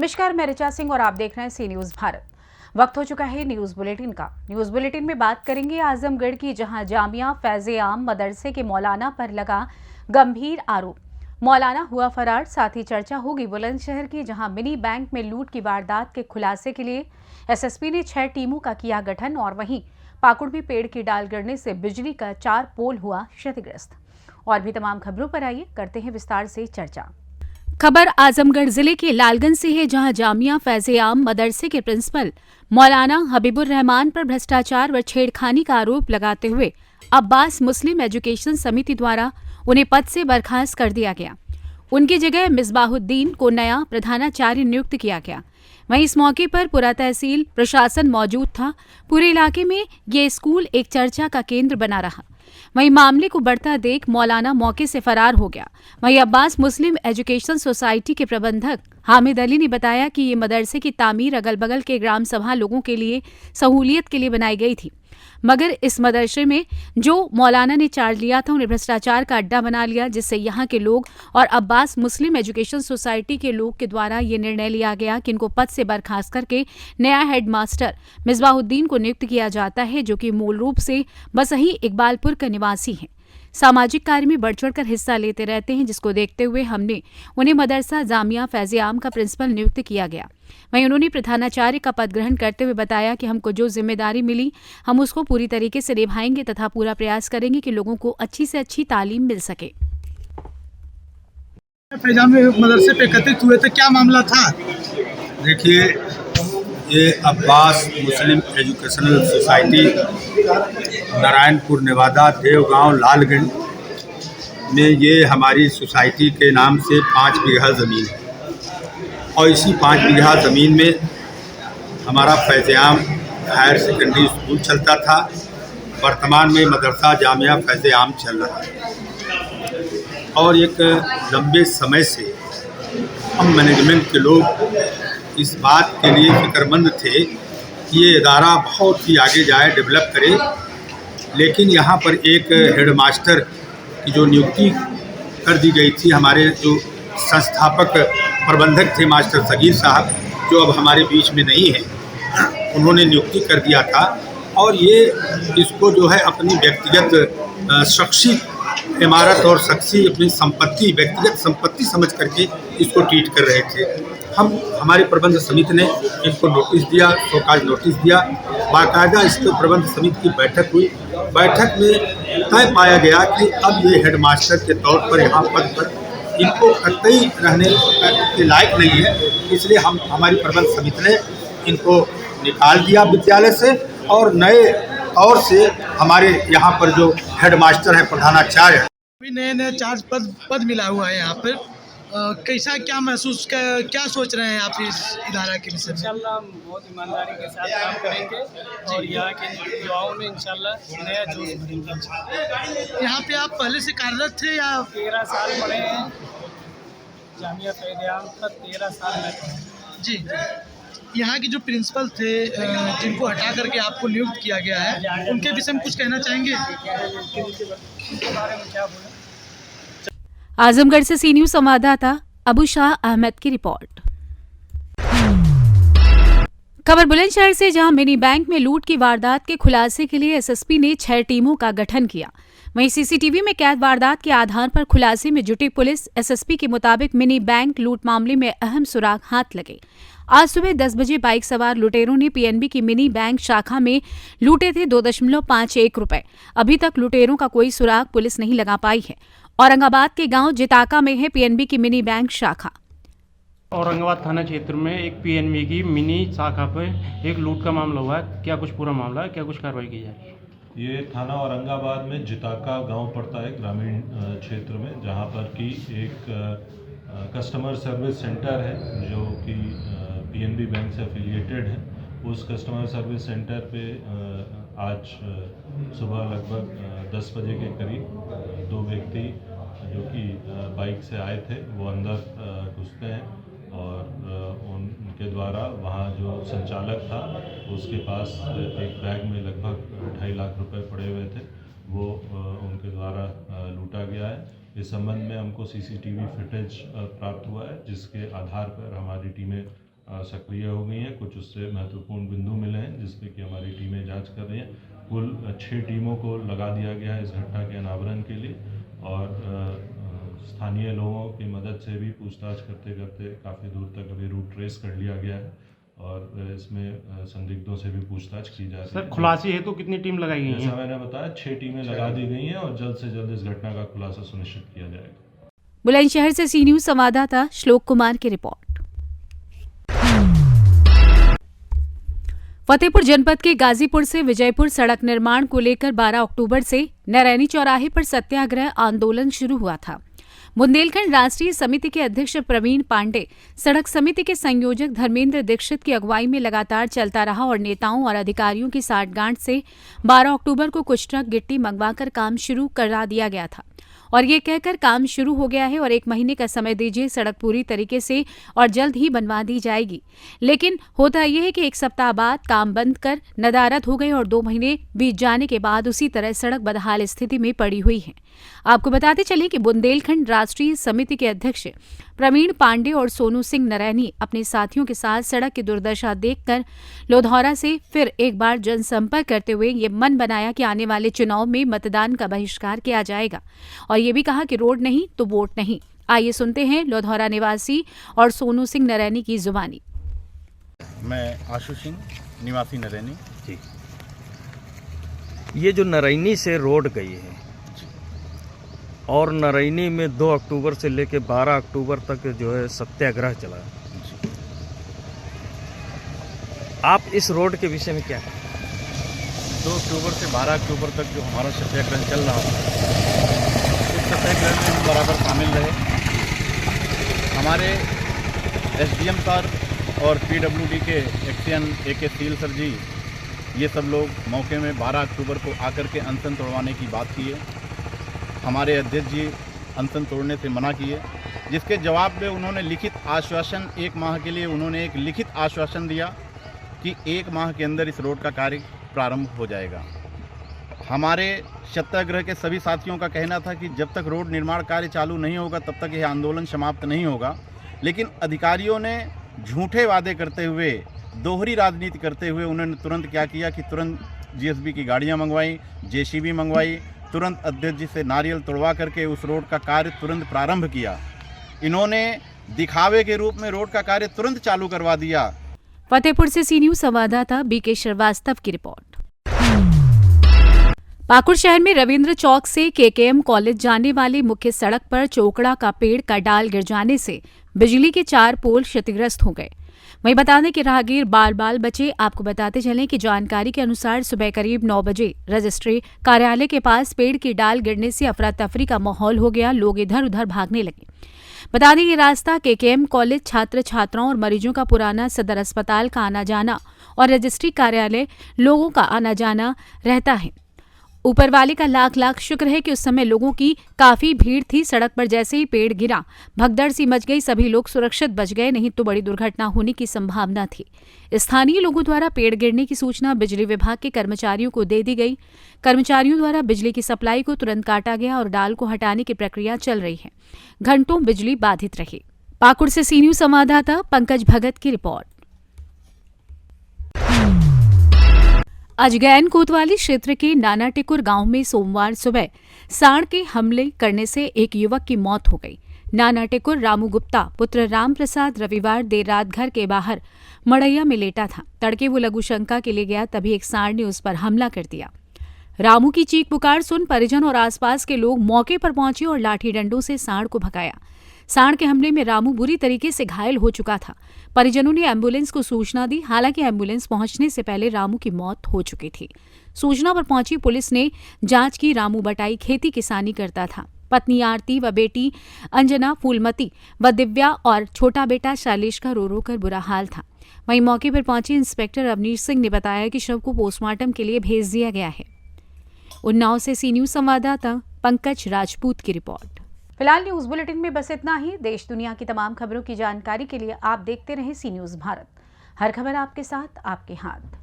नमस्कार, मैं ऋचा सिंह और आप देख रहे हैं सी न्यूज भारत। वक्त हो चुका है न्यूज बुलेटिन का। न्यूज बुलेटिन में बात करेंगे आजमगढ़ की, जहां जामिया फैज़-ए-आम मदरसे के मौलाना पर लगा गंभीर आरोप। मौलाना हुआ फरार। साथ ही चर्चा होगी बुलंदशहर की, जहां मिनी बैंक में लूट की वारदात के खुलासे के लिए एसएसपी ने 6 टीमों का किया गठन। और वहीं पाकुड़ में पेड़ की डाल गिरने से बिजली का 4 पोल हुआ क्षतिग्रस्त। और भी तमाम खबरों पर आइए करते हैं विस्तार से चर्चा। खबर आजमगढ़ जिले के लालगंज से है, जहां जामिया फैज़-ए-आम मदरसे के प्रिंसिपल मौलाना हबीबुर रहमान पर भ्रष्टाचार व छेड़खानी का आरोप लगाते हुए अब्बास मुस्लिम एजुकेशन समिति द्वारा उन्हें पद से बर्खास्त कर दिया गया। उनकी जगह मिसबाहुद्दीन को नया प्रधानाचार्य नियुक्त किया गया। वहीं इस मौके पर पूरा तहसील प्रशासन मौजूद था। पूरे इलाके में ये स्कूल एक चर्चा का केंद्र बना रहा। वहीं मामले को बढ़ता देख मौलाना मौके से फरार हो गया। वहीं अब्बास मुस्लिम एजुकेशन सोसाइटी के प्रबंधक हामिद अली ने बताया कि ये मदरसे की तामीर अगल बगल के ग्राम सभा लोगों के लिए सहूलियत के लिए बनाई गई थी, मगर इस मदरसे में जो मौलाना ने चार्ज लिया था उन्हें भ्रष्टाचार का अड्डा बना लिया, जिससे यहाँ के लोग और अब्बास मुस्लिम एजुकेशन सोसाइटी के लोग के द्वारा ये निर्णय लिया गया कि इनको पद से बर्खास्त करके नया हेडमास्टर मिसबाहुद्दीन को नियुक्त किया जाता है, जो कि मूल रूप से बसही इकबालपुर का निवासी है। सामाजिक कार्य में बढ़ चढ़कर हिस्सा लेते रहते हैं, जिसको देखते हुए हमने उन्हें मदरसा जामिया फैज़-ए-आम का प्रिंसिपल नियुक्त किया गया। वहीं उन्होंने प्रधानाचार्य का पद ग्रहण करते हुए बताया कि हमको जो जिम्मेदारी मिली हम उसको पूरी तरीके से निभाएंगे तथा पूरा प्रयास करेंगे कि लोगों को अच्छी से अच्छी तालीम मिल सके। फैज़-ए-आम मदरसे पे एकत्रित हुए थे, क्या मामला था? देखिए, ये Abbas Muslim educational society Narayanpur Nevada Devgaon Lalganj में ये हमारी सोसाइटी के नाम से 5 बीघा ज़मीन है और इसी 5 बीघा ज़मीन में हमारा फैज़-ए-आम हायर सेकेंडरी स्कूल चलता था। वर्तमान में मदरसा जामिया फैज़-ए-आम चल रहा है और एक लंबे समय से हम मैनेजमेंट के लोग इस बात के लिए फिक्रमंद थे कि ये इदारा बहुत ही आगे जाए, डेवलप करे। लेकिन यहाँ पर एक हेडमास्टर की जो नियुक्ति कर दी गई थी, हमारे जो संस्थापक प्रबंधक थे मास्टर सगीर साहब, जो अब हमारे बीच में नहीं है, उन्होंने नियुक्ति कर दिया था और ये इसको जो है अपनी व्यक्तिगत शख्सी इमारत और शख्सी अपनी संपत्ति, व्यक्तिगत संपत्ति समझ करके इसको ट्रीट कर रहे थे। हमारे प्रबंध समिति ने इनको नोटिस दिया, शोकाज नोटिस दिया। बाकायदा इस पर प्रबंध समिति की बैठक हुई। बैठक में तय पाया गया कि अब ये हेडमास्टर के तौर पर यहाँ पद पर इनको कतई रहने के लायक नहीं है, इसलिए हमारी प्रबंध समिति ने इनको निकाल दिया विद्यालय से और नए तौर से हमारे यहाँ पर जो हेडमास्टर है प्रधानाचार्य है। अभी नए चार्ज पद मिला हुआ है यहाँ पर, कैसा क्या महसूस क्या सोच रहे हैं आप इस इदारा के विषय में? इंशाल्लाह हम बहुत ईमानदारी के साथ काम करेंगे और यहाँ के युवाओं में इंशाल्लाह नया जोश भरेंगे। यहाँ पे आप पहले से कार्यरत थे या? 13 साल पढ़े हैं जामिया फैज़-ए-आम तक, 13 साल में। जी, यहाँ के जो प्रिंसिपल थे जिनको हटा करके आपको नियुक्त किया गया है, उनके विषय में कुछ कहना चाहेंगे? उनके बारे में क्या बोले? आजमगढ़ से सी न्यूज संवाददाता अबू शाह अहमद की रिपोर्ट। खबर बुलंदशहर से, जहां मिनी बैंक में लूट की वारदात के खुलासे के लिए एसएसपी ने 6 टीमों का गठन किया। वहीं सीसीटीवी में कैद वारदात के आधार पर खुलासे में जुटी पुलिस। एसएसपी के मुताबिक मिनी बैंक लूट मामले में अहम सुराग हाथ लगे। आज सुबह 10 बजे बाइक सवार लुटेरों ने पीएनबी की मिनी बैंक शाखा में लूटे थे 2.51 रुपए। अभी तक लुटेरों का कोई सुराग पुलिस नहीं लगा पाई है। औरंगाबाद के गांव जिताका में है पीएनबी की मिनी बैंक शाखा। औरंगाबाद थाना क्षेत्र में एक पीएनबी की मिनी शाखा पर एक लूट का मामला हुआ है। क्या कुछ पूरा मामला है, क्या कुछ कार्रवाई की जाए? ये थाना औरंगाबाद में जिताका गांव पड़ता है ग्रामीण क्षेत्र में, जहां पर कि एक कस्टमर सर्विस सेंटर है जो कि पीएनबी बैंक से एफिलिएटेड है। उस कस्टमर सर्विस सेंटर पे आज सुबह लगभग 10 बजे के करीब 2 व्यक्ति जो कि बाइक से आए थे वो अंदर घुसते हैं और उनके द्वारा वहाँ जो संचालक था उसके पास एक बैग में लगभग 2.5 लाख रुपए पड़े हुए थे, वो उनके द्वारा लूटा गया है। इस संबंध में हमको सीसीटीवी फुटेज प्राप्त हुआ है, जिसके आधार पर हमारी टीमें सक्रिय हो गई हैं। कुछ उससे महत्वपूर्ण बिंदु मिले हैं जिसपे कि हमारी टीमें जांच कर रही हैं। कुल 6 टीमों को लगा दिया गया है इस घटना के अनावरण के लिए और स्थानीय लोगों की मदद से भी पूछताछ करते करते काफ़ी दूर तक अभी रूट ट्रेस कर लिया गया है और इसमें संदिग्धों से भी पूछताछ की जा रही है। सर, खुलासे हेतु कितनी टीम लगाई गई जैसा हैं? मैंने बताया 6 टीमें लगा दी गई हैं और जल्द से जल्द इस घटना का खुलासा सुनिश्चित किया जाएगा। बुलंदशहर से सी न्यूज संवाददाता श्लोक कुमार की रिपोर्ट। फतेहपुर जनपद के गाजीपुर से विजयपुर सड़क निर्माण को लेकर 12 अक्टूबर से नरैनी चौराहे पर सत्याग्रह आंदोलन शुरू हुआ था। बुंदेलखंड राष्ट्रीय समिति के अध्यक्ष प्रवीण पांडे, सड़क समिति के संयोजक धर्मेंद्र दीक्षित की अगुवाई में लगातार चलता रहा और नेताओं और अधिकारियों की साठगांठ से 12 अक्टूबर को कुछ ट्रक गिट्टी मंगवाकर काम शुरू करा दिया गया था और ये कहकर काम शुरू हो गया है और 1 महीने का समय दीजिए, सड़क पूरी तरीके से और जल्द ही बनवा दी जाएगी। लेकिन होता यह है कि 1 सप्ताह बाद काम बंद कर नदारद हो गए और 2 महीने बीत जाने के बाद उसी तरह सड़क बदहाल स्थिति में पड़ी हुई है। आपको बताते चले कि बुंदेलखंड राष्ट्रीय समिति के अध्यक्ष प्रवीण पांडे और सोनू सिंह नरैनी अपने साथियों के साथ सड़क की दुर्दशा देखकर लोधौरा से फिर एक बार जनसंपर्क करते हुए ये मन बनाया कि आने वाले चुनाव में मतदान का बहिष्कार किया जाएगा और ये भी कहा कि रोड नहीं तो वोट नहीं। आइए सुनते हैं लोधौरा निवासी और सोनू सिंह नरैनी की जुबानी। मैं आशु सिंह, निवासी नरैनी। ये जो नरैनी से रोड गई है और नरैनी में 2 अक्टूबर से लेकर 12 अक्टूबर तक जो है सत्याग्रह चला, आप इस रोड के विषय में क्या कहें? 2 अक्टूबर से 12 अक्टूबर तक जो हमारा सत्याग्रह चल रहा था, इस सत्याग्रह में हम बराबर शामिल रहे। हमारे SDM सर और PWD के एक्शन AK सील सर जी, ये सब लोग मौके में 12 अक्टूबर को आकर के अनशन तोड़वाने की बात की है। हमारे अध्यक्ष जी अनशन तोड़ने से मना किए, जिसके जवाब में उन्होंने लिखित आश्वासन 1 माह के लिए उन्होंने एक लिखित आश्वासन दिया कि 1 माह के अंदर इस रोड का कार्य प्रारंभ हो जाएगा। हमारे सत्याग्रह के सभी साथियों का कहना था कि जब तक रोड निर्माण कार्य चालू नहीं होगा तब तक यह आंदोलन समाप्त नहीं होगा। लेकिन अधिकारियों ने झूठे वादे करते हुए, दोहरी राजनीति करते हुए उन्होंने तुरंत क्या किया कि तुरंत GSB की गाड़ियाँ मंगवाई, JCB मंगवाई, तुरंत अध्यक्ष जी से नारियल तोड़वा करके उस रोड का कार्य तुरंत प्रारंभ किया। इन्होंने दिखावे के रूप में रोड का कार्य तुरंत चालू करवा दिया। फतेहपुर से सी न्यूज संवाददाता BK श्रीवास्तव की रिपोर्ट। पाकुड़ शहर में रविंद्र चौक से KKM कॉलेज जाने वाली मुख्य सड़क पर चोकड़ा का पेड़ का डाल गिर जाने से बिजली के 4 पोल क्षतिग्रस्त हो गए। वहीं बता दें कि राहगीर बाल बाल बचे। आपको बताते चलें कि जानकारी के अनुसार सुबह करीब 9 बजे रजिस्ट्री कार्यालय के पास पेड़ की डाल गिरने से अफरा तफरी का माहौल हो गया। लोग इधर उधर भागने लगे। बता दें ये रास्ता KKM कॉलेज छात्र छात्राओं और मरीजों का पुराना सदर अस्पताल का आना जाना और रजिस्ट्री कार्यालय लोगों का आना जाना रहता है। ऊपर वाले का लाख लाख शुक्र है कि उस समय लोगों की काफी भीड़ थी। सड़क पर जैसे ही पेड़ गिरा भगदड़ सी मच गई। सभी लोग सुरक्षित बच गए, नहीं तो बड़ी दुर्घटना होने की संभावना थी। स्थानीय लोगों द्वारा पेड़ गिरने की सूचना बिजली विभाग के कर्मचारियों को दे दी गई। कर्मचारियों द्वारा बिजली की सप्लाई को तुरंत काटा गया और डाल को हटाने की प्रक्रिया चल रही है। घंटों बिजली बाधित रही। पाकुड़ से सी न्यूज संवाददाता पंकज भगत की रिपोर्ट। अजगैन कोतवाली क्षेत्र के नाना टिकुर गांव में सोमवार सुबह सांड के हमले करने से एक युवक की मौत हो गई। नाना टिकुर रामू गुप्ता पुत्र राम प्रसाद रविवार देर रात घर के बाहर मड़ैया में लेटा था। तड़के वो लघु शंका के लिए गया, तभी एक सांड ने उस पर हमला कर दिया। रामू की चीख पुकार सुन परिजन और आसपास के लोग मौके पर पहुंचे और लाठी डंडों से सांड को भगाया। सांड के हमले में रामू बुरी तरीके से घायल हो चुका था। परिजनों ने एम्बुलेंस को सूचना दी। हालांकि एम्बुलेंस पहुंचने से पहले रामू की मौत हो चुकी थी। सूचना पर पहुंची पुलिस ने जांच की। रामू बटाई खेती किसानी करता था। पत्नी आरती व बेटी अंजना, फूलमती व दिव्या और छोटा बेटा शैलेश का रो रो कर बुरा हाल था। वहीं मौके पर पहुंचे इंस्पेक्टर अवनीश सिंह ने बताया कि शव को पोस्टमार्टम के लिए भेज दिया गया है। उन्नाव से सी न्यूज संवाददाता पंकज राजपूत की रिपोर्ट। फिलहाल न्यूज बुलेटिन में बस इतना ही। देश दुनिया की तमाम खबरों की जानकारी के लिए आप देखते रहें सी न्यूज भारत। हर खबर आपके साथ, आपके हाथ।